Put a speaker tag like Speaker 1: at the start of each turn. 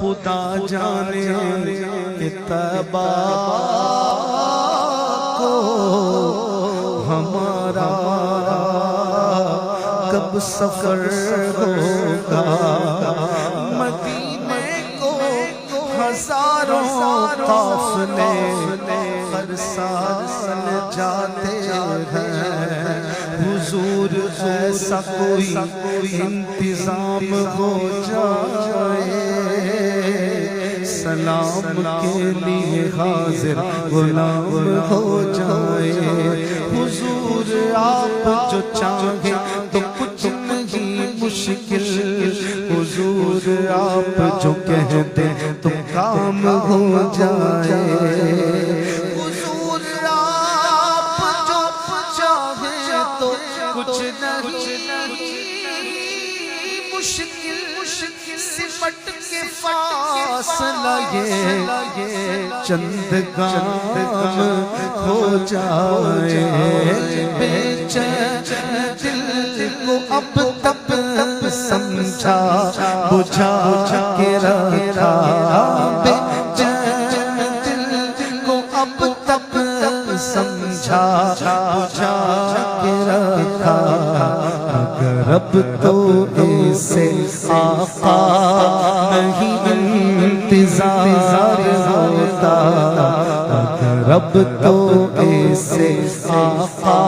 Speaker 1: خدا جانے کہ طیبہ کو ہمارا کب سفر ہوگا، مدینے کو ہزاروں قافلے ہر سال جاتے ہیں، حضور ایسا کوئی انتظام ہو جائے، سلام کے لیے حاضر غلام ہو جائے، حضور آپ جو چاہیں تو کچھ نہیں مشکل، حضور آپ جو کہہ دیں تو کام ہو جائے، حضور آپ جو چاہیں تو کچھ نہیں مشکل، سمٹ کے فاصلہ یہ چند گام ہو جائے، بے چین دل کو اب تک سمجھا بجھا کے رکھا، بے چین دل کو اب تک سمجھا بجھا کے رکھا، اگر اب تو ایسے آقا نہیں انتظار ہوتا، اگر اب تو ایسے آقا